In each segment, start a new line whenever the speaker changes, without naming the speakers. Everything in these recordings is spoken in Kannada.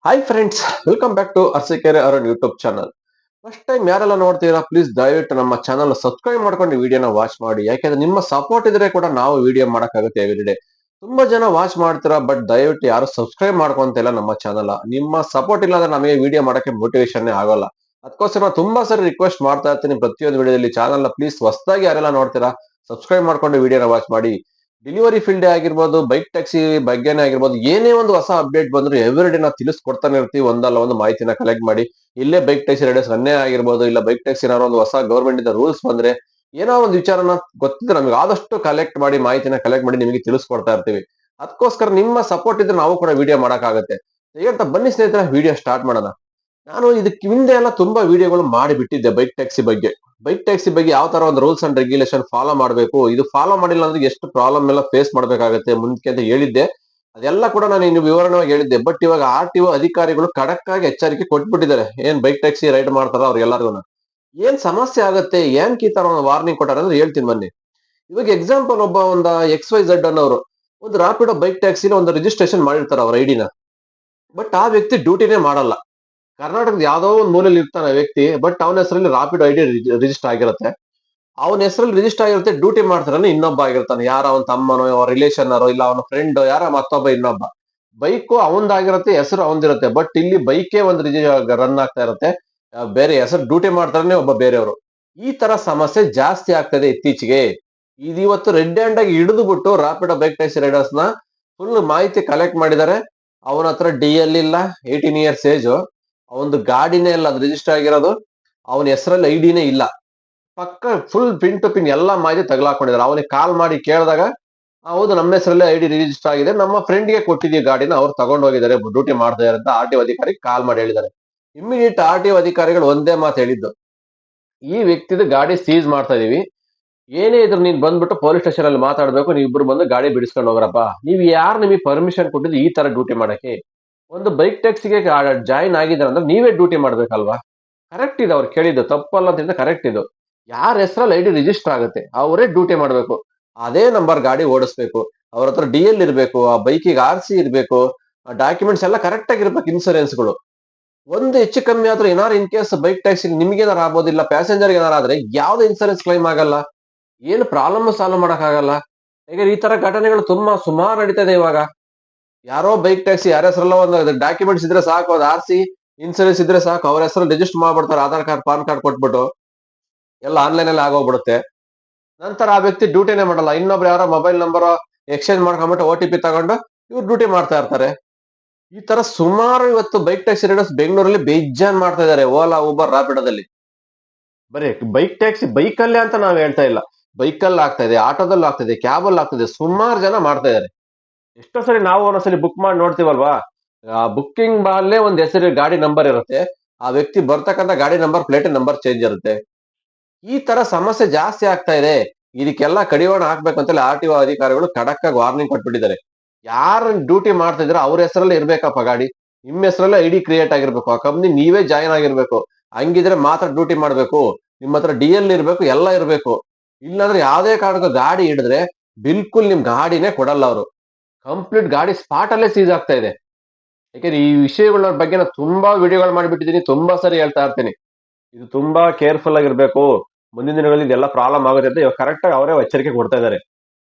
Hi friends, welcome back to Arsikere Arun YouTube channel. First time ಯಾರೆಲ್ಲ ನೋಡ್ತೀರಾ ಪ್ಲೀಸ್ ದಯವಿಟ್ಟು ನಮ್ಮ ಚಾನಲ್ ಸಬ್ಸ್ಕ್ರೈಬ್ ಮಾಡ್ಕೊಂಡು ವಿಡಿಯೋನ ವಾಚ್ ಮಾಡಿ. ಯಾಕೆಂದ್ರೆ ನಿಮ್ಮ ಸಪೋರ್ಟ್ ಇದ್ರೆ ಕೂಡ ನಾವು ವಿಡಿಯೋ ಮಾಡಕ್ಕಾಗುತ್ತೆ ಎವ್ರಿ ಡೇ. ತುಂಬಾ ಜನ ವಾಚ್ ಮಾಡ್ತೀರಾ ಬಟ್ ದಯವಿಟ್ಟು ಯಾರು ಸಬ್ಸ್ಕ್ರೈಬ್ ಮಾಡ್ಕೊಂತಿಲ್ಲ ನಮ್ಮ ಚಾನಲ್. ನಿಮ್ಮ ಸಪೋರ್ಟ್ ಇಲ್ಲಾಂದ್ರೆ ನಮಗೆ ವಿಡಿಯೋ ಮಾಡಕ್ಕೆ ಮೋಟಿವೇಶನ್ ಆಗಲ್ಲ. ಅದಕ್ಕೋಸ್ಕರ ನಾನು ತುಂಬಾ ಸರಿ ರಿಕ್ವೆಸ್ಟ್ ಮಾಡ್ತಾ ಇರ್ತೀನಿ ಪ್ರತಿಯೊಂದು ವಿಡಿಯೋದಲ್ಲಿ ಚಾನಲ್ ಪ್ಲೀಸ್ ಹೊಸದಾಗಿ ಯಾರೆಲ್ಲ ನೋಡ್ತೀರಾ ಸಬ್ಸ್ಕ್ರೈಬ್ ಮಾಡ್ಕೊಂಡು ವಿಡಿಯೋನ ವಾಚ್ ಮಾಡಿ. ಡೆಲಿವರಿ ಫೀಲ್ಡ್ ಆಗಿರ್ಬೋದು, ಬೈಕ್ ಟ್ಯಾಕ್ಸಿ ಬಗ್ಗೆನೇ ಆಗಿರ್ಬೋದು, ಏನೇ ಒಂದು ಹೊಸ ಅಪ್ಡೇಟ್ ಬಂದ್ರು ಎವ್ರಿ ಡೇ ನಾವು ತಿಳಿಸ್ಕೊಡ್ತಾನೆ ಇರ್ತೀವಿ. ಒಂದಲ್ಲ ಒಂದು ಮಾಹಿತಿನ ಕಲೆಕ್ಟ್ ಮಾಡಿ ಇಲ್ಲೇ ಬೈಕ್ ಟ್ಯಾಕ್ಸಿ ರೈಡರ್ಸ್ ರನ್ನೇ ಆಗಿರ್ಬೋದು, ಇಲ್ಲ ಬೈಕ್ ಟ್ಯಾಕ್ಸಿ ಏನಾದ್ರು ಒಂದು ಹೊಸ ಗವರ್ಮೆಂಟ್ ಇಂದ ರೂಲ್ಸ್ ಬಂದ್ರೆ ಏನೋ ಒಂದು ವಿಚಾರನ ಗೊತ್ತಿದ್ರೆ ನಮ್ಗೆ ಆದಷ್ಟು ಕಲೆಕ್ಟ್ ಮಾಡಿ ಮಾಹಿತಿನ ಕಲೆಕ್ಟ್ ಮಾಡಿ ನಿಮಗೆ ತಿಳಿಸ್ಕೊಡ್ತಾ ಇರ್ತೀವಿ. ಅದಕ್ಕೋಸ್ಕರ ನಿಮ್ಮ ಸಪೋರ್ಟ್ ಇದ್ರೆ ನಾವು ಕೂಡ ವಿಡಿಯೋ ಮಾಡಕ್ಕಾಗತ್ತೆ. ಹೇಗಂತ ಬನ್ನಿ ಸ್ನೇಹಿತರೆ, ವಿಡಿಯೋ ಸ್ಟಾರ್ಟ್ ಮಾಡೋಣ. ನಾನು ಇದಕ್ಕೆ ಹಿಂದೆ ಎಲ್ಲ ತುಂಬಾ ವಿಡಿಯೋಗಳು ಮಾಡಿ ಬಿಟ್ಟಿದ್ದೆ ಬೈಕ್ ಟ್ಯಾಕ್ಸಿ ಬಗ್ಗೆ. ಬೈಕ್ ಟ್ಯಾಕ್ಸಿ ಬಗ್ಗೆ ಯಾವ ತರ ಒಂದು ರೂಲ್ಸ್ ಅಂಡ್ ರೆಗ್ಯುಲೇಷನ್ ಫಾಲೋ ಮಾಡಬೇಕು, ಇದು ಫಾಲೋ ಮಾಡಿಲ್ಲ ಅಂದ್ರೆ ಎಷ್ಟು ಪ್ರಾಬ್ಲಮ್ ಎಲ್ಲ ಫೇಸ್ ಮಾಡ್ಬೇಕಾಗತ್ತೆ ಮುಂದಕ್ಕೆ ಅಂತ ಹೇಳಿದ್ದೆ. ಅದೆಲ್ಲ ಕೂಡ ನಾನು ಇನ್ನು ವಿವರಣವಾಗಿ ಹೇಳಿದ್ದೆ. ಬಟ್ ಇವಾಗ RTO ಅಧಿಕಾರಿಗಳು ಖಡಕ್ ಆಗಿ ಎಚ್ಚರಿಕೆ ಕೊಟ್ಬಿಟ್ಟಿದ್ದಾರೆ. ಏನ್ ಬೈಕ್ ಟ್ಯಾಕ್ಸಿ ರೈಡ್ ಮಾಡ್ತಾರ ಅವ್ರಿಗೆಲ್ಲರಿಗೂ ಏನ್ ಸಮಸ್ಯೆ ಆಗತ್ತೆ, ಏನ್ ಈ ತರ ಒಂದು ವಾರ್ನಿಂಗ್ ಕೊಟ್ಟಾರೆ ಅಂದ್ರೆ ಹೇಳ್ತೀನಿ ಬನ್ನಿ. ಇವಾಗ ಎಕ್ಸಾಂಪಲ್ ಒಂದು XYZ ಅನ್ನೋರು ಒಂದು ರಾಪಿಡೋ ಬೈಕ್ ಟ್ಯಾಕ್ಸಿನ ಒಂದು ರಿಜಿಸ್ಟ್ರೇಷನ್ ಮಾಡಿರ್ತಾರೆ ಅವ್ರ ಐಡಿನ. ಬಟ್ ಆ ವ್ಯಕ್ತಿ ಡ್ಯೂಟಿನೇ ಮಾಡಲ್ಲ. ಕರ್ನಾಟಕದ ಯಾವ್ದೋ ಒಂದು ಮೂಲೆಯಲ್ಲಿ ಇರ್ತಾನೆ ವ್ಯಕ್ತಿ, ಬಟ್ ಅವನ ಹೆಸರಲ್ಲಿ ರಾಪಿಡ್ ಐಡಿ ರಿಜಿಸ್ಟರ್ ಆಗಿರುತ್ತೆ. ಅವನ ಹೆಸರಲ್ಲಿ ರಿಜಿಸ್ಟರ್ ಆಗಿರುತ್ತೆ, ಡ್ಯೂಟಿ ಮಾಡ್ತಾನೆ ಇನ್ನೊಬ್ಬ ಆಗಿರ್ತಾನೆ. ಯಾರ ಅವನ ತಮ್ಮನೋ ಅವ್ರ ರಿಲೇಷನ್ ಇಲ್ಲ ಅವನ ಫ್ರೆಂಡ್ ಯಾರ ಮತ್ತೊಬ್ಬ ಇನ್ನೊಬ್ಬ. ಬೈಕು ಅವಂದಾಗಿರುತ್ತೆ, ಹೆಸರು ಅವಂದಿರುತ್ತೆ. ಬಟ್ ಇಲ್ಲಿ ಬೈಕೇ ಒಂದು ರನ್ ಆಗ್ತಾ ಇರುತ್ತೆ. ಬೇರೆ ಹೆಸರು ಡ್ಯೂಟಿ ಮಾಡ್ತಾನೆ ಒಬ್ಬ ಬೇರೆಯವರು. ಈ ತರ ಸಮಸ್ಯೆ ಜಾಸ್ತಿ ಆಗ್ತದೆ ಇತ್ತೀಚೆಗೆ. ಇದು ಇವತ್ತು ರೆಡ್ ಹ್ಯಾಂಡ್ ಆಗಿ ಹಿಡಿದು ಬಿಟ್ಟು ರಾಪಿಡೋ ಬೈಕ್ ಟ್ಯಾಕ್ಸಿ ರೈಡರ್ಸ್ ನ ಫುಲ್ ಮಾಹಿತಿ ಕಲೆಕ್ಟ್ ಮಾಡಿದ್ದಾರೆ. ಅವನ ಹತ್ರ DL ಇಲ್ಲ, 18 ಇಯರ್ಸ್ ಏಜ್. ಅವನದು ಗಾಡಿನೇ ಇಲ್ಲ ಅದು ರಿಜಿಸ್ಟರ್ ಆಗಿರೋದು. ಅವನ ಹೆಸರಲ್ಲಿ ಐಡಿನೇ ಇಲ್ಲ. ಪಕ್ಕ ಫುಲ್ ಪಿನ್ ಟು ಪಿನ್ ಎಲ್ಲಾ ಮಾಹಿತಿ ತಗಲಾಕೊಂಡಿದ್ದಾರೆ. ಅವನಿಗೆ ಕಾಲ್ ಮಾಡಿ ಕೇಳಿದಾಗ ಹೌದು ನಮ್ಮ ಹೆಸರಲ್ಲೇ ಐಡಿ ರಿಜಿಸ್ಟರ್ ಆಗಿದೆ, ನಮ್ಮ ಫ್ರೆಂಡ್ಗೆ ಕೊಟ್ಟಿದ್ದೀವಿ ಗಾಡಿನ, ಅವ್ರು ತಗೊಂಡು ಹೋಗಿದ್ದಾರೆ ಡ್ಯೂಟಿ ಮಾಡ್ತಾ ಇದ್ದಾರೆ ಅಂತ RTO ಅಧಿಕಾರಿಗೆ ಕಾಲ್ ಮಾಡಿ ಹೇಳಿದ್ದಾರೆ. ಇಮಿಡಿಯೇಟ್ RTO ಅಧಿಕಾರಿಗಳು ಒಂದೇ ಮಾತು ಹೇಳಿದ್ದು, ಈ ವ್ಯಕ್ತಿದು ಗಾಡಿ ಸೀಸ್ ಮಾಡ್ತಾ ಇದೀವಿ. ಏನೇ ಇದ್ರು ನೀನ್ ಬಂದ್ಬಿಟ್ಟು ಪೊಲೀಸ್ ಸ್ಟೇಷನ್ ಅಲ್ಲಿ ಮಾತಾಡ್ಬೇಕು, ನೀವು ಇಬ್ರು ಬಂದು ಗಾಡಿ ಬಿಡಿಸ್ಕೊಂಡು ಹೋಗ್ರಪ್ಪ. ನೀವ್ ಯಾರು ನಿಮಗೆ ಪರ್ಮಿಷನ್ ಕೊಟ್ಟಿದ್ದು ಈ ತರ ಡ್ಯೂಟಿ ಮಾಡಕ್ಕೆ? ಒಂದು ಬೈಕ್ ಟ್ಯಾಕ್ಸಿಗೆ ಜಾಯಿನ್ ಆಗಿದ್ದಾರೆ ಅಂದ್ರೆ ನೀವೇ ಡ್ಯೂಟಿ ಮಾಡ್ಬೇಕಲ್ವಾ? ಕರೆಕ್ಟ್ ಇದೆ ಅವ್ರು ಕೇಳಿದ್ದು, ತಪ್ಪಲ್ಲ ಅಂತ ಕರೆಕ್ಟ್ ಇದು. ಯಾರ ಹೆಸರಲ್ಲಿ ಐಡಿ ರಿಜಿಸ್ಟರ್ ಆಗುತ್ತೆ ಅವರೇ ಡ್ಯೂಟಿ ಮಾಡ್ಬೇಕು. ಅದೇ ನಂಬರ್ ಗಾಡಿ ಓಡಿಸ್ಬೇಕು. ಅವ್ರ ಹತ್ರ DL ಇರ್ಬೇಕು, ಆ ಬೈಕಿಗೆ RC ಇರ್ಬೇಕು, ಡಾಕ್ಯುಮೆಂಟ್ಸ್ ಎಲ್ಲ ಕರೆಕ್ಟ್ ಆಗಿರ್ಬೇಕು, ಇನ್ಸೂರೆನ್ಸ್ಗಳು. ಒಂದು ಹೆಚ್ಚು ಕಮ್ಮಿ ಆದ್ರೂ ಏನಾರು ಇನ್ ಕೇಸ್ ಬೈಕ್ ಟ್ಯಾಕ್ಸಿ ನಿಮ್ಗೆ ಏನಾರು ಆಗ್ಬೋದಿಲ್ಲ, ಪ್ಯಾಸೆಂಜರ್ ಏನಾರು ಆದ್ರೆ ಯಾವ್ದು ಇನ್ಸೂರೆನ್ಸ್ ಕ್ಲೈಮ್ ಆಗಲ್ಲ, ಏನು ಪ್ರಾಬ್ಲಮ್ ಸಾಲ್ವ್ ಮಾಡಕ್ ಆಗಲ್ಲ. ಯಾಕಂದ್ರೆ ಈ ತರ ಘಟನೆಗಳು ತುಂಬಾ ಸುಮಾರು ನಡೀತದೆ ಇವಾಗ. ಯಾರೋ ಬೈಕ್ ಟ್ಯಾಕ್ಸಿ ಯಾರ ಹೆಸರಲ್ಲ ಒಂದು ಡಾಕ್ಯುಮೆಂಟ್ಸ್ ಇದ್ರೆ ಸಾಕು, ಅದು RC ಇನ್ಸೂರೆನ್ಸ್ ಇದ್ರೆ ಸಾಕು, ಅವ್ರ ಹೆಸರಲ್ಲಿ ರಿಜಿಸ್ಟರ್ ಮಾಡ್ಬಿಡ್ತಾರೆ. ಆಧಾರ್ ಕಾರ್ಡ್ ಪಾನ್ ಕಾರ್ಡ್ ಕೊಟ್ಬಿಟ್ಟು ಎಲ್ಲ ಆನ್ಲೈನ್ ಅಲ್ಲಿ ಆಗೋಗ್ಬಿಡುತ್ತೆ. ನಂತರ ಆ ವ್ಯಕ್ತಿ ಡ್ಯೂಟಿನೇ ಮಾಡಲ್ಲ, ಇನ್ನೊಬ್ರು ಯಾರೋ ಮೊಬೈಲ್ ನಂಬರ್ ಎಕ್ಸ್ಚೇಂಜ್ ಮಾಡ್ಕೊಂಡ್ಬಿಟ್ಟು OTP ತಗೊಂಡು ಇವ್ರು ಡ್ಯೂಟಿ ಮಾಡ್ತಾ ಇರ್ತಾರೆ. ಈ ತರ ಸುಮಾರು ಇವತ್ತು ಬೈಕ್ ಟ್ಯಾಕ್ಸಿ ರೈಡರ್ಸ್ ಬೆಂಗಳೂರಲ್ಲಿ ಬೇಜಾನ್ ಮಾಡ್ತಾ ಇದ್ದಾರೆ, ಓಲಾ ಊಬರ್ ರಾಪಿಡೋದಲ್ಲಿ. ಬರೀ ಬೈಕ್ ಟ್ಯಾಕ್ಸಿ ಬೈಕಲ್ಲೇ ಅಂತ ನಾವ್ ಹೇಳ್ತಾ ಇಲ್ಲ, ಬೈಕಲ್ಲಿ ಆಗ್ತಾ ಇದೆ, ಆಟೋದಲ್ಲಿ ಆಗ್ತಾ ಇದೆ, ಕ್ಯಾಬ್ ಅಲ್ಲಿ ಆಗ್ತಾ ಇದೆ, ಸುಮಾರು ಜನ ಮಾಡ್ತಾ ಇದಾರೆ. ಎಷ್ಟೋ ಸರಿ ನಾವು ಒಂದೊಂದ್ಸಲಿ ಬುಕ್ ಮಾಡಿ ನೋಡ್ತೀವಲ್ವಾ, ಆ ಬುಕ್ಕಿಂಗ್ ಅಲ್ಲೇ ಒಂದ್ ಹೆಸರು ಗಾಡಿ ನಂಬರ್ ಇರುತ್ತೆ, ಆ ವ್ಯಕ್ತಿ ಬರ್ತಕ್ಕಂಥ ಗಾಡಿ ನಂಬರ್ ಪ್ಲೇಟ್ ನಂಬರ್ ಚೇಂಜ್ ಇರುತ್ತೆ. ಈ ತರ ಸಮಸ್ಯೆ ಜಾಸ್ತಿ ಆಗ್ತಾ ಇದೆ. ಇದಕ್ಕೆಲ್ಲ ಕಡಿವಾಣ ಹಾಕ್ಬೇಕಂತೇಳಿ RTO ಅಧಿಕಾರಿಗಳು ಖಡಕ್ ಆಗಿ ವಾರ್ನಿಂಗ್ ಕೊಟ್ಬಿಟ್ಟಿದ್ದಾರೆ. ಯಾರು ಡ್ಯೂಟಿ ಮಾಡ್ತಿದ್ರೆ ಅವ್ರ ಹೆಸರಲ್ಲೇ ಇರ್ಬೇಕಪ್ಪ ಗಾಡಿ, ನಿಮ್ಮ ಹೆಸರಲ್ಲೇ ಐಡಿ ಕ್ರಿಯೇಟ್ ಆಗಿರ್ಬೇಕು, ಆ ಕಂಪ್ನಿ ನೀವೇ ಜಾಯಿನ್ ಆಗಿರ್ಬೇಕು. ಹಂಗಿದ್ರೆ ಮಾತ್ರ ಡ್ಯೂಟಿ ಮಾಡ್ಬೇಕು. ನಿಮ್ಮ ಹತ್ರ DL ಇರ್ಬೇಕು, ಎಲ್ಲ ಇರ್ಬೇಕು. ಇಲ್ಲಾಂದ್ರೆ ಯಾವ್ದೇ ಕಾರಣಕ್ಕೂ ಗಾಡಿ ಹಿಡಿದ್ರೆ ಬಿಲ್ಕುಲ್ ನಿಮ್ ಗಾಡಿನೇ ಕೊಡಲ್ಲ ಅವರು. ಕಂಪ್ಲೀಟ್ ಗಾಡಿ ಸ್ಪಾಟ್ ಅಲ್ಲೇ ಸೀಸ್ ಆಗ್ತಾ ಇದೆ. ಯಾಕಂದ್ರೆ ಈ ವಿಷಯಗಳ ಬಗ್ಗೆ ನಾನು ತುಂಬಾ ವಿಡಿಯೋಗಳು ಮಾಡಿಬಿಟ್ಟಿದ್ದೀನಿ, ತುಂಬಾ ಸರಿ ಹೇಳ್ತಾ ಇರ್ತೀನಿ. ಇದು ತುಂಬಾ ಕೇರ್ಫುಲ್ ಆಗಿರ್ಬೇಕು. ಮುಂದಿನ ದಿನಗಳಲ್ಲಿ ಇದೆಲ್ಲ ಪ್ರಾಬ್ಲಮ್ ಆಗುತ್ತೆ ಅಂತ ಇವಾಗ ಕರೆಕ್ಟ್ ಆಗಿ ಅವರೇ ಎಚ್ಚರಿಕೆ ಕೊಡ್ತಾ ಇದ್ದಾರೆ.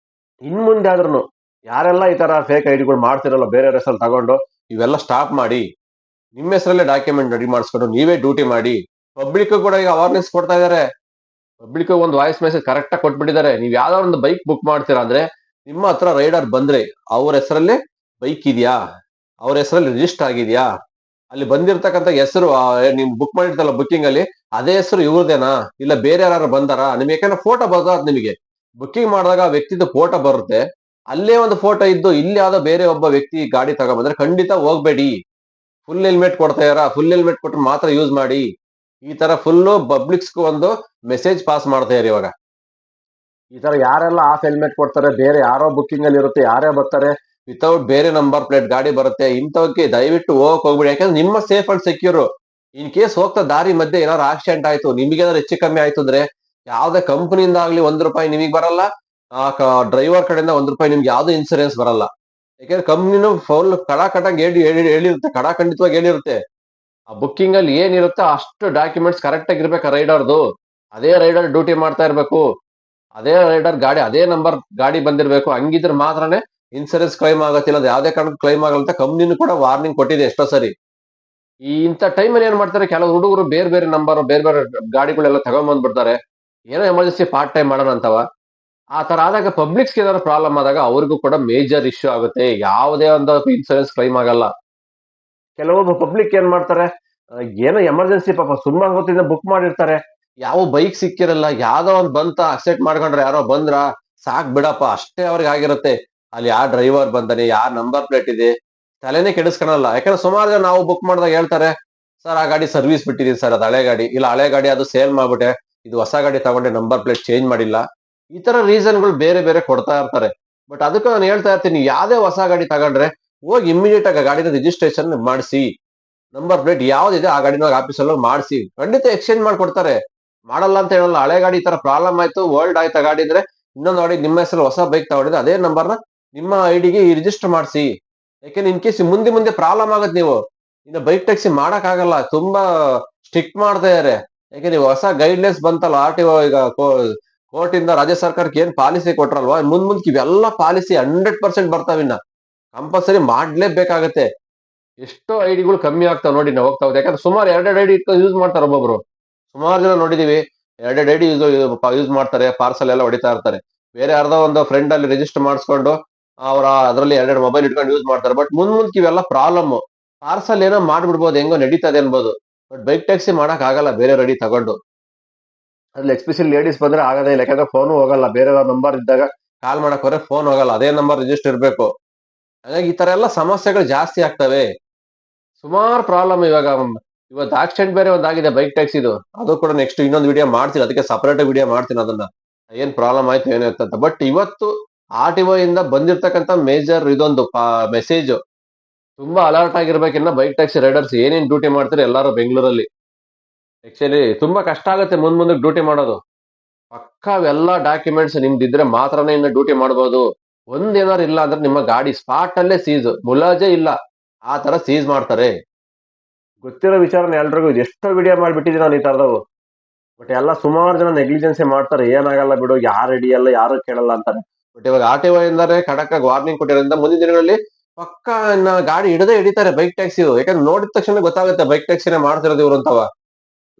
ಇನ್ ಮುಂದೆ ಆದ್ರೂ ಯಾರೆಲ್ಲ ಈ ತರ ಫೇಕ್ ಐಡಿಗಳು ಮಾಡ್ತಿರಲ್ಲ ಬೇರೆಯವ್ರ ಹೆಸರಲ್ಲಿ ತಗೊಂಡು, ಇವೆಲ್ಲ ಸ್ಟಾಪ್ ಮಾಡಿ. ನಿಮ್ಮ ಹೆಸರಲ್ಲೇ ಡಾಕ್ಯುಮೆಂಟ್ ರೆಡಿ ಮಾಡಿಸ್ಕೊಂಡು ನೀವೇ ಡ್ಯೂಟಿ ಮಾಡಿ. ಪಬ್ಲಿಕ್ ಕೂಡ ಈಗ ಅವೇರ್ನೆಸ್ ಕೊಡ್ತಾ ಇದಾರೆ. ಪಬ್ಲಿಕ್ ಒಂದು ವಾಯ್ಸ್ ಮೆಸೇಜ್ ಕರೆಕ್ಟ್ ಆಗಿ ಕೊಟ್ಬಿಟ್ಟಿದ್ದಾರೆ. ನೀವ್ ಯಾವ್ದೋ ಒಂದು ಬೈಕ್ ಬುಕ್ ಮಾಡ್ತೀರಾ ಅಂದ್ರೆ ನಿಮ್ಮ ಹತ್ರ ರೈಡರ್ ಬಂದ್ರೆ ಅವ್ರ ಹೆಸರಲ್ಲಿ ಬೈಕ್ ಇದೆಯಾ, ಅವ್ರ ಹೆಸರಲ್ಲಿ ರಿಜಿಸ್ಟರ್ ಆಗಿದ್ಯಾ, ಅಲ್ಲಿ ಬಂದಿರ್ತಕ್ಕಂಥ ಹೆಸರು ನಿಮ್ ಬುಕ್ ಮಾಡಿರ್ತಲ್ಲ ಬುಕ್ಕಿಂಗ್ ಅಲ್ಲಿ ಅದೇ ಹೆಸರು ಇವ್ರದೇನಾ, ಇಲ್ಲ ಬೇರೆ ಯಾರು ಬಂದಾರ, ನಿಮ್ಗೆ ಯಾಕಂದ್ರೆ ಫೋಟೋ ಬರ್ತದ. ನಿಮಗೆ ಬುಕ್ಕಿಂಗ್ ಮಾಡಿದಾಗ ಆ ವ್ಯಕ್ತಿದು ಫೋಟೋ ಬರುತ್ತೆ. ಅಲ್ಲೇ ಒಂದು ಫೋಟೋ ಇದ್ದು ಇಲ್ಲಿ ಯಾವ್ದೋ ಬೇರೆ ಒಬ್ಬ ವ್ಯಕ್ತಿ ಗಾಡಿ ತಗೊಂಡ್ಬಂದ್ರೆ ಖಂಡಿತ ಹೋಗ್ಬೇಡಿ. ಫುಲ್ ಹೆಲ್ಮೆಟ್ ಕೊಡ್ತಾ ಇದಾರ, ಫುಲ್ ಹೆಲ್ಮೆಟ್ ಕೊಟ್ರೆ ಮಾತ್ರ ಯೂಸ್ ಮಾಡಿ. ಈ ತರ ಫುಲ್ ಪಬ್ಲಿಕ್ಸ್ ಒಂದು ಮೆಸೇಜ್ ಪಾಸ್ ಮಾಡ್ತಾ ಇದಾರೆ ಇವಾಗ. ಈ ತರ ಯಾರೆಲ್ಲ ಹಾಫ್ ಹೆಲ್ಮೆಟ್ ಕೊಡ್ತಾರೆ, ಬೇರೆ ಯಾರೋ ಬುಕ್ಕಿಂಗ್ ಅಲ್ಲಿ ಇರುತ್ತೆ, ಯಾರೇ ಬರ್ತಾರೆ ವಿತೌಟ್ ಬೇರೆ ನಂಬರ್ ಪ್ಲೇಟ್ ಗಾಡಿ ಬರುತ್ತೆ, ಇಂಥವಕ್ಕೆ ದಯವಿಟ್ಟು ಹೋಗಕ್ ಹೋಗ್ಬಿಡಿ. ಯಾಕಂದ್ರೆ ನಿಮ್ಮ safe and secure. In case ಹೋಗ್ತಾ ದಾರಿ ಮಧ್ಯೆ ಏನಾದ್ರು ಆಕ್ಸಿಡೆಂಟ್ ಆಯ್ತು, ನಿಮ್ಗೆ ಏನಾದ್ರು ಹೆಚ್ಚು ಕಮ್ಮಿ ಆಯ್ತು ಅಂದ್ರೆ ಯಾವ್ದೇ ಕಂಪನಿಯಿಂದ ಆಗ್ಲಿ ₹1 ನಿಮಗೆ ಬರಲ್ಲ, ಆ ಡ್ರೈವರ್ ಕಡೆಯಿಂದ ₹1 ನಿಮ್ಗೆ ಯಾವ್ದು ಇನ್ಸೂರೆನ್ಸ್ ಬರಲ್ಲ. ಯಾಕಂದ್ರೆ ಕಂಪ್ನಿನೂ ಫುಲ್ ಕಡಾಖಂಡಿತವಾಗಿ ಹೇಳಿರುತ್ತೆ. ಆ ಬುಕ್ಕಿಂಗ್ ಅಲ್ಲಿ ಏನಿರುತ್ತೋ ಅಷ್ಟು ಡಾಕ್ಯುಮೆಂಟ್ಸ್ ಕರೆಕ್ಟ್ ಆಗಿ ಇರ್ಬೇಕು ರೈಡರ್ದು. ಅದೇ ರೈಡರ್ ಡ್ಯೂಟಿ ಮಾಡ್ತಾ ಇರ್ಬೇಕು. ಅದೇ ರೈಡರ್ ಗಾಡಿ ಅದೇ ನಂಬರ್ ಗಾಡಿ ಬಂದಿರ್ಬೇಕು. ಹಂಗಿದ್ರೆ ಮಾತ್ರನೇ ಇನ್ಸೂರೆನ್ಸ್ ಕ್ಲೈಮ್ ಆಗತ್ತಿಲ್ಲ. ಅದು ಯಾವ್ದೇ ಕಾರಣಕ್ಕೂ ಕ್ಲೈಮ್ ಆಗಲ್ಲ ಅಂತ ಕಂಪ್ನಿನೂ ಕೂಡ ವಾರ್ನಿಂಗ್ ಕೊಟ್ಟಿದೆ ಎಷ್ಟೋ ಸರಿ. ಈ ಇಂಥ ಟೈಮಲ್ಲಿ ಏನ್ ಮಾಡ್ತಾರೆ, ಕೆಲವು ಹುಡುಗರು ಬೇರೆ ಬೇರೆ ನಂಬರ್ ಬೇರೆ ಬೇರೆ ಗಾಡಿಗಳೆಲ್ಲ ತಗೊಂಡ್ಬಂದ್ಬಿಡ್ತಾರೆ. ಏನೋ ಎಮರ್ಜೆನ್ಸಿ ಪಾರ್ಟ್ ಟೈಮ್ ಮಾಡೋಣ ಅಂತವ. ಆ ತರ ಆದಾಗ ಪಬ್ಲಿಕ್ಸ್ಗೆ ಏನಾದ್ರು ಪ್ರಾಬ್ಲಮ್ ಆದಾಗ ಅವ್ರಿಗೂ ಕೂಡ ಮೇಜರ್ ಇಶ್ಯೂ ಆಗುತ್ತೆ. ಯಾವುದೇ ಒಂದು ಇನ್ಸೂರೆನ್ಸ್ ಕ್ಲೈಮ್ ಆಗಲ್ಲ. ಕೆಲವೊಬ್ಬ ಪಬ್ಲಿಕ್ ಏನ್ ಮಾಡ್ತಾರೆ, ಏನೋ ಎಮರ್ಜೆನ್ಸಿ ಪಾಪ ತುಂಬಾ ಹೊತ್ತಿಂದ ಬುಕ್ ಮಾಡಿರ್ತಾರೆ. ಯಾವ ಬೈಕ್ ಸಿಕ್ಕಿರಲ್ಲ, ಯಾವ್ದೋ ಒಂದ್ ಬಂತ ಅಕ್ಸೆಪ್ಟ್ ಮಾಡ್ಕೊಂಡ್ರೆ, ಯಾರೋ ಬಂದ್ರ ಸಾಕ್ ಬಿಡಪ್ಪ ಅಷ್ಟೇ ಅವ್ರಿಗೆ ಆಗಿರುತ್ತೆ. ಅಲ್ಲಿ ಯಾವ ಡ್ರೈವರ್ ಬಂದಾನೆ, ಯಾವ ನಂಬರ್ ಪ್ಲೇಟ್ ಇದೆ, ತಲೆನೇ ಕೆಡಿಸ್ಕೊಳಲ್ಲ. ಯಾಕಂದ್ರೆ ಸುಮಾರು ಜನ ನಾವು ಬುಕ್ ಮಾಡಿದಾಗ ಹೇಳ್ತಾರೆ, ಸರ್ ಆ ಗಾಡಿ ಸರ್ವಿಸ್ ಬಿಟ್ಟಿದೀನಿ ಸರ್, ಅದು ಹಳೆ ಗಾಡಿ, ಇಲ್ಲ ಹಳೆ ಗಾಡಿ ಅದು ಸೇಲ್ ಮಾಡ್ಬಿಟ್ಟೆ, ಇದು ಹೊಸ ಗಾಡಿ ತಗೊಂಡೆ, ನಂಬರ್ ಪ್ಲೇಟ್ ಚೇಂಜ್ ಮಾಡಿಲ್ಲ. ಈ ತರ ರೀಸನ್ಗಳು ಬೇರೆ ಬೇರೆ ಕೊಡ್ತಾ ಇರ್ತಾರೆ. ಬಟ್ ಅದಕ್ಕೂ ನಾನು ಹೇಳ್ತಾ ಇರ್ತೀನಿ, ಯಾವ್ದೇ ಹೊಸ ಗಾಡಿ ತಗೊಂಡ್ರೆ ಹೋಗಿ ಇಮಿಡಿಯೇಟ್ ಆಗಿ ಗಾಡಿನ ರಿಜಿಸ್ಟ್ರೇಷನ್ ಮಾಡಿಸಿ. ನಂಬರ್ ಪ್ಲೇಟ್ ಯಾವ್ದಿದೆ ಆ ಗಾಡಿನ ಆಫೀಸಲ್ಲಿ ಮಾಡಿಸಿ, ಖಂಡಿತ ಎಕ್ಸ್ಚೇಂಜ್ ಮಾಡ್ಕೊಡ್ತಾರೆ. ಮಾಡಲ್ಲ ಅಂತ ಹೇಳಲ್ಲ. ಹಳೆ ಗಾಡಿ ಈ ತರ ಪ್ರಾಬ್ಲಮ್ ಆಯ್ತು, ಓಲ್ಡ್ ಆಯ್ತಾ ಗಾಡಿ ಅಂದ್ರೆ, ಇನ್ನೊಂದು ಗಾಡಿ ನಿಮ್ಮ ಹೆಸರು ಹೊಸ ಬೈಕ್ ತಗೊಂಡಿದ್ರೆ ಅದೇ ನಂಬರ್ನ ನಿಮ್ಮ ಐಡಿಗೆ ರಿಜಿಸ್ಟರ್ ಮಾಡಿಸಿ. ಯಾಕೆಂದ್ರೆ ಇನ್ ಕೇಸ್ ಮುಂದೆ ಮುಂದೆ ಪ್ರಾಬ್ಲಮ್ ಆಗತ್ತೆ. ನೀವು ಇನ್ನು ಬೈಕ್ ಟ್ಯಾಕ್ಸಿ ಮಾಡಕ್ ಆಗಲ್ಲ, ತುಂಬಾ ಸ್ಟ್ರಿಕ್ಟ್ ಮಾಡ್ತಾ ಇದಾರೆ. ಯಾಕೆಂದ್ರೆ ಹೊಸ ಗೈಡ್ಲೈನ್ಸ್ ಬಂತಲ್ಲ ಆರ್ ಟಿ ಒ, ಈಗ ಕೋರ್ಟ್ ಇಂದ ರಾಜ್ಯ ಸರ್ಕಾರಕ್ಕೆ ಏನ್ ಪಾಲಿಸಿ ಕೊಟ್ರಲ್ವಾ, ಮುಂದ್ ಇವೆಲ್ಲ ಪಾಲಿಸಿ 100% ಬರ್ತಾವಿನ್ನ. ಕಂಪಲ್ಸರಿ ಮಾಡ್ಲೇಬೇಕಾಗತ್ತೆ. ಎಷ್ಟೋ ಐಡಿಗಳು ಕಮ್ಮಿ ಆಗ್ತಾವ ನೋಡಿ, ನಾವು ಹೋಗ್ತಾ ಹೋಗ್ತಾ. ಯಾಕಂದ್ರೆ ಸುಮಾರು ಎರಡೆರಡು ಐಡಿ ಯೂಸ್ ಮಾಡ್ತಾರೆ ಒಬ್ಬೊಬ್ರು. ಸುಮಾರು ಜನ ನೋಡಿದೀವಿ, ಎರಡೆರಡು ಐಡಿ ಯೂಸ್ ಮಾಡ್ತಾರೆ, ಪಾರ್ಸಲ್ ಎಲ್ಲ ಹೊಡಿತಾ ಇರ್ತಾರೆ. ಬೇರೆ ಯಾರ್ದೋ ಒಂದು ಫ್ರೆಂಡ್ ಅಲ್ಲಿ ರಿಜಿಸ್ಟರ್ ಮಾಡಿಸ್ಕೊಂಡು ಅವರ ಅದರಲ್ಲಿ ಎರಡೆರಡು ಮೊಬೈಲ್ ಇಟ್ಕೊಂಡು ಯೂಸ್ ಮಾಡ್ತಾರೆ. ಬಟ್ ಮುಂದ್ ಇವೆಲ್ಲ ಪ್ರಾಬ್ಲಮ್. ಪಾರ್ಸಲ್ ಏನೋ ಮಾಡ್ಬಿಡ್ಬೋದು, ಹೆಂಗೋ ನಡೀತದೆ ಅನ್ಬೋದು. ಬಟ್ ಬೈಕ್ ಟ್ಯಾಕ್ಸಿ ಮಾಡಕ್ ಆಗಲ್ಲ ಬೇರೆ ರೆಡಿ ತಗೊಂಡು. ಅದ್ರಲ್ಲಿ ಎಸ್ಪೆಷಲಿ ಲೇಡೀಸ್ ಬಂದ್ರೆ ಆಗದೇ ಇಲ್ಲ. ಯಾಕಂದ್ರೆ ಫೋನು ಹೋಗಲ್ಲ, ಬೇರೆ ನಂಬರ್ ಇದ್ದಾಗ ಕಾಲ್ ಮಾಡಕ್ ಹೋದ್ರೆ ಫೋನ್ ಹೋಗಲ್ಲ, ಅದೇ ನಂಬರ್ ರಿಜಿಸ್ಟರ್ ಇರ್ಬೇಕು. ಹಾಗಾಗಿ ಈ ತರ ಎಲ್ಲ ಸಮಸ್ಯೆಗಳು ಜಾಸ್ತಿ ಆಗ್ತವೆ. ಸುಮಾರು ಪ್ರಾಬ್ಲಮ್ ಇವಾಗ. ಇವತ್ತು ಆಕ್ಸಿಡೆಂಟ್ ಬೇರೆ ಒಂದಾಗಿದೆ ಬೈಕ್ ಟ್ಯಾಕ್ಸಿದು. ಅದು ಕೂಡ ನೆಕ್ಸ್ಟ್ ಇನ್ನೊಂದು ವಿಡಿಯೋ ಮಾಡ್ತೀನಿ, ಅದಕ್ಕೆ ಸಪರೇಟ್ ವಿಡಿಯೋ ಮಾಡ್ತೀನಿ ಅದನ್ನ, ಏನ್ ಪ್ರಾಬ್ಲಮ್ ಆಯ್ತು ಏನಾಯ್ತು ಅಂತ. ಬಟ್ ಇವತ್ತು ಆರ್ ಟಿ ಒ ಇಂದ ಬಂದಿರ್ತಕ್ಕಂಥ ಮೇಜರ್ ಇದೊಂದು ಮೆಸೇಜ್, ತುಂಬಾ ಅಲರ್ಟ್ ಆಗಿರ್ಬೇಕಿನ್ನ ಬೈಕ್ ಟ್ಯಾಕ್ಸಿ ರೈಡರ್ಸ್ ಏನೇನ್ ಡ್ಯೂಟಿ ಮಾಡ್ತಾರೆ ಎಲ್ಲಾರು ಬೆಂಗಳೂರಲ್ಲಿ. ಆಕ್ಚುಲಿ ತುಂಬಾ ಕಷ್ಟ ಆಗುತ್ತೆ ಮುಂದಕ್ಕೆ ಡ್ಯೂಟಿ ಮಾಡೋದು. ಪಕ್ಕ ಅವೆಲ್ಲ ಡಾಕ್ಯುಮೆಂಟ್ಸ್ ನಿಮ್ದಿದ್ರೆ ಮಾತ್ರನೇ ಇನ್ನ ಡ್ಯೂಟಿ ಮಾಡಬಹುದು. ಒಂದೇನಾರು ಇಲ್ಲ ಅಂದ್ರೆ ನಿಮ್ಮ ಗಾಡಿ ಸ್ಪಾಟ್ ಅಲ್ಲೇ ಸೀಸ್, ಮುಲಾಜೆ ಇಲ್ಲ, ಆ ತರ ಸೀಸ್ ಮಾಡ್ತಾರೆ. ಗೊತ್ತಿರೋ ವಿಚಾರನ ಎಲ್ರಿಗೂ ಎಷ್ಟೋ ವಿಡಿಯೋ ಮಾಡಿಬಿಟ್ಟಿದ್ದೀನಿ ನಾನು ಈ ತರದವು. ಬಟ್ ಎಲ್ಲ ಸುಮಾರು ಜನ ನೆಗ್ಲಿಜೆನ್ಸಿ ಮಾಡ್ತಾರೆ, ಏನಾಗಲ್ಲ ಬಿಡು, ಯಾರು ಹಿಡಿಯಲ್ಲ, ಯಾರು ಕೇಳಲ್ಲ ಅಂತಾರೆ. ಬಟ್ ಇವಾಗ ಆರ್ ಟಿ ಒ ಇಂದಾನೆ ಖಡಕ್ ಆಗಿ ವಾರ್ನಿಂಗ್ ಕೊಟ್ಟಿರೋದ್ರಿಂದ ಮುಂದಿನ ದಿನಗಳಲ್ಲಿ ಪಕ್ಕ ಗಾಡಿ ಹಿಡದೇ ಹಿಡಿತಾರೆ ಬೈಕ್ ಟ್ಯಾಕ್ಸಿ. ಯಾಕಂದ್ರೆ ನೋಡಿದ ತಕ್ಷಣ ಗೊತ್ತಾಗುತ್ತೆ ಬೈಕ್ ಟ್ಯಾಕ್ಸಿನೇ ಮಾಡ್ತಿರೋದು ಇವ್ರು ಅಂತವ.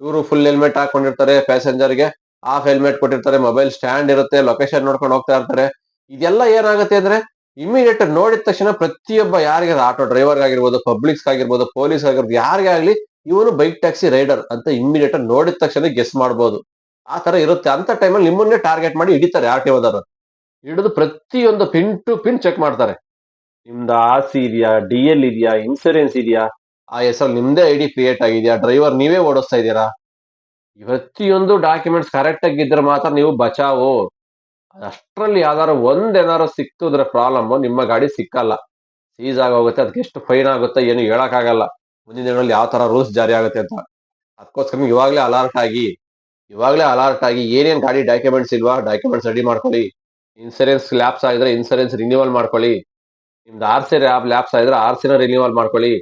ಇವರು ಫುಲ್ ಹೆಲ್ಮೆಟ್ ಹಾಕೊಂಡಿರ್ತಾರೆ, ಪ್ಯಾಸೆಂಜರ್ಗೆ ಹಾಫ್ ಹೆಲ್ಮೆಟ್ ಕೊಟ್ಟಿರ್ತಾರೆ, ಮೊಬೈಲ್ ಸ್ಟ್ಯಾಂಡ್ ಇರುತ್ತೆ, ಲೊಕೇಶನ್ ನೋಡ್ಕೊಂಡು ಹೋಗ್ತಾ ಇರ್ತಾರೆ. ಇದೆಲ್ಲ ಏನಾಗುತ್ತೆ ಅಂದ್ರೆ ಇಮಿಡಿಯೇಟ್ ನೋಡಿದ ತಕ್ಷಣ ಪ್ರತಿಯೊಬ್ಬ, ಯಾರಿಗೆ ಆಟೋ ಡ್ರೈವರ್ ಆಗಿರ್ಬೋದು, ಪಬ್ಲಿಕ್ಸ್ ಆಗಿರ್ಬೋದು, ಪೊಲೀಸ್ ಆಗಿರ್ಬೋದು, ಯಾರಿಗೇ ಆಗ್ಲಿ ಇವನು ಬೈಕ್ ಟ್ಯಾಕ್ಸಿ ರೈಡರ್ ಅಂತ ಇಮಿಡಿಯೇಟ್ ನೋಡಿದ ತಕ್ಷಣ ಗೆಸ್ ಮಾಡ್ಬೋದು. ಆ ತರ ಇರುತ್ತೆ. ಅಂತ ಟೈಮಲ್ಲಿ ನಿಮ್ಮನ್ನೇ ಟಾರ್ಗೆಟ್ ಮಾಡಿ ಹಿಡಿತಾರೆ ಆರ್ ಟಿ ಒದವರು. ಹಿಡಿದು ಪ್ರತಿಯೊಂದು ಪಿನ್ ಟು ಪಿನ್ ಚೆಕ್ ಮಾಡ್ತಾರೆ. ನಿಮ್ದು ಆರ್ ಸಿ ಇದೆಯಾ, ಡಿ ಎಲ್ ಇದೆಯಾ, ಇನ್ಸೂರೆನ್ಸ್ ಇದೆಯಾ, ಆ ಹೆಸರು ನಿಮ್ದೇ ಐಡಿ ಕ್ರಿಯೇಟ್ ಆಗಿದೆಯಾ, ಡ್ರೈವರ್ ನೀವೇ ಓಡಿಸ್ತಾ ಇದ್ದೀರಾ, ಪ್ರತಿಯೊಂದು ಡಾಕ್ಯುಮೆಂಟ್ಸ್ ಕರೆಕ್ಟ್ ಆಗಿದ್ರೆ ಮಾತ್ರ ನೀವು ಬಚಾವು. ಅಷ್ಟ್ರಲ್ಲಿ ಯಾವ್ದಾರು ಒಂದೇನಾರು ಸಿಕ್ಕಿದ್ರೆ ಪ್ರಾಬ್ಲಮ್, ನಿಮ್ಮ ಗಾಡಿ ಸಿಕ್ಕಲ್ಲ, ಸೀಸ್ ಆಗೋಗುತ್ತೆ. ಅದಕ್ಕೆ ಎಷ್ಟು ಫೈನ್ ಆಗುತ್ತೆ ಏನು ಹೇಳಕ್ ಆಗಲ್ಲ. ಮುಂದಿನ ದಿನಗಳಲ್ಲಿ ಯಾವ ತರ ರೂಲ್ಸ್ ಜಾರಿ ಆಗುತ್ತೆ ಅಂತ. ಅದಕ್ಕೋಸ್ಕರ ಇವಾಗ್ಲೇ ಅಲರ್ಟ್ ಆಗಿ ಏನೇನ್ ಗಾಡಿ ಡಾಕ್ಯುಮೆಂಟ್ಸ್ ಇಲ್ವಾ, ಡಾಕ್ಯುಮೆಂಟ್ಸ್ ರೆಡಿ ಮಾಡ್ಕೊಳ್ಳಿ. ಇನ್ಸೂರೆನ್ಸ್ ಲ್ಯಾಪ್ಸ್ ಆಗಿದ್ರೆ ಇನ್ಸೂರೆನ್ಸ್ ರಿನ್ಯೂವಲ್ ಮಾಡ್ಕೊಳ್ಳಿ. ನಿಮ್ದು ಆರ್ ಸಿ ಲ್ಯಾಪ್ಸ್ ಆಗಿದ್ರೆ ಆರ್ ಸಿನ ರಿನ್ಯೂವಲ್ ಮಾಡ್ಕೊಳ್ಳಿ.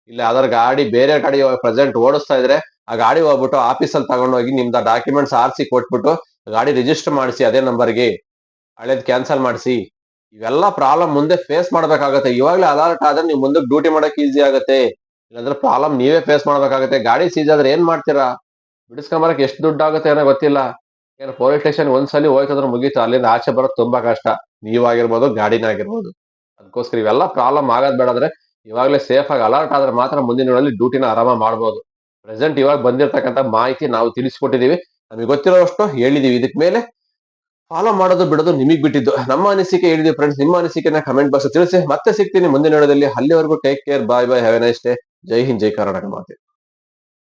ಇಲ್ಲ ಯಾವ್ದಾರು ಗಾಡಿ ಬೇರೆ ಗಾಡಿ ಪ್ರೆಸೆಂಟ್ ಓಡಿಸ್ತಾ ಇದ್ರೆ ಆ ಗಾಡಿ ಹೋಗ್ಬಿಟ್ಟು ಆಫೀಸಲ್ಲಿ ತಗೊಂಡೋಗಿ ನಿಮ್ದು ಡಾಕ್ಯುಮೆಂಟ್ಸ್ ಆರ್ ಸಿ ಕೊಟ್ಬಿಟ್ಟು ಗಾಡಿ ರಿಜಿಸ್ಟರ್ ಮಾಡಿಸಿ ಅದೇ ನಂಬರ್ಗೆ, ಹಳೇದ್ ಕ್ಯಾನ್ಸಲ್ ಮಾಡಿಸಿ. ಇವೆಲ್ಲ ಪ್ರಾಬ್ಲಮ್ ಮುಂದೆ ಫೇಸ್ ಮಾಡ್ಬೇಕಾಗತ್ತೆ. ಇವಾಗ್ಲೇ ಅಲರ್ಟ್ ಆದ್ರೆ ನೀವು ಮುಂದಕ್ಕೆ ಡ್ಯೂಟಿ ಮಾಡಕ್ ಈಸಿ ಆಗುತ್ತೆ. ಇಲ್ಲಾಂದ್ರೆ ಪ್ರಾಬ್ಲಮ್ ನೀವೇ ಫೇಸ್ ಮಾಡ್ಬೇಕಾಗತ್ತೆ. ಗಾಡಿ ಸೀಸ್ ಆದ್ರೆ ಏನ್ ಮಾಡ್ತೀರಾ, ಬಿಡಿಸ್ಕೊಂಬರಕ್ ಎಷ್ಟು ದುಡ್ಡು ಆಗುತ್ತೆ ಏನೋ ಗೊತ್ತಿಲ್ಲ. ಏನು ಪೊಲೀಸ್ ಸ್ಟೇಷನ್ ಒಂದ್ಸಲಿ ಹೋಯ್ತಂದ್ರೆ ಮುಗೀತು, ಅಲ್ಲಿಂದ ಆಚೆ ಬರೋದು ತುಂಬಾ ಕಷ್ಟ. ನೀವಾಗಿರ್ಬೋದು, ಗಾಡಿನೇ ಆಗಿರ್ಬೋದು. ಅದಕ್ಕೋಸ್ಕರ ಇವೆಲ್ಲ ಪ್ರಾಬ್ಲಮ್ ಆಗೋದ್ ಬೇಡಾದ್ರೆ ಇವಾಗಲೇ ಸೇಫ್ ಆಗಿ ಅಲರ್ಟ್ ಆದ್ರೆ ಮಾತ್ರ ಮುಂದಿನ ದಿನಗಳಲ್ಲಿ ಡ್ಯೂಟಿನ ಆರಾಮ ಮಾಡ್ಬೋದು. ಪ್ರೆಸೆಂಟ್ ಇವಾಗ ಬಂದಿರತಕ್ಕಂಥ ಮಾಹಿತಿ ನಾವು ತಿಳಿಸ್ಕೊಟ್ಟಿದೀವಿ, ನಮಗೆ ಗೊತ್ತಿರೋಷ್ಟು ಹೇಳಿದೀವಿ. ಇದಕ್ ಮೇಲೆ ಫಾಲೋ ಮಾಡೋದು ಬಿಡೋದು ನಿಮಗ್ ಬಿಟ್ಟಿದ್ದು. ನಮ್ಮ ಅನಿಸಿಕೆ ಹೇಳಿದ್ವಿ ಫ್ರೆಂಡ್ಸ್. ನಿಮ್ಮ ಅನಿಸಿಕೆನ ಕಮೆಂಟ್ ಬಾಕ್ಸ್ ತಿಳಿಸಿ. ಮತ್ತೆ ಸಿಗ್ತೀನಿ ಮುಂದಿನ ವಿಡಿಯೋದಲ್ಲಿ. ಅಲ್ಲಿವರೆಗೂ take care, bye bye, have a nice day. ಜೈ ಹಿಂದ್, ಜೈ ಕರ್ನಾಟಕ ಮಾತೆ.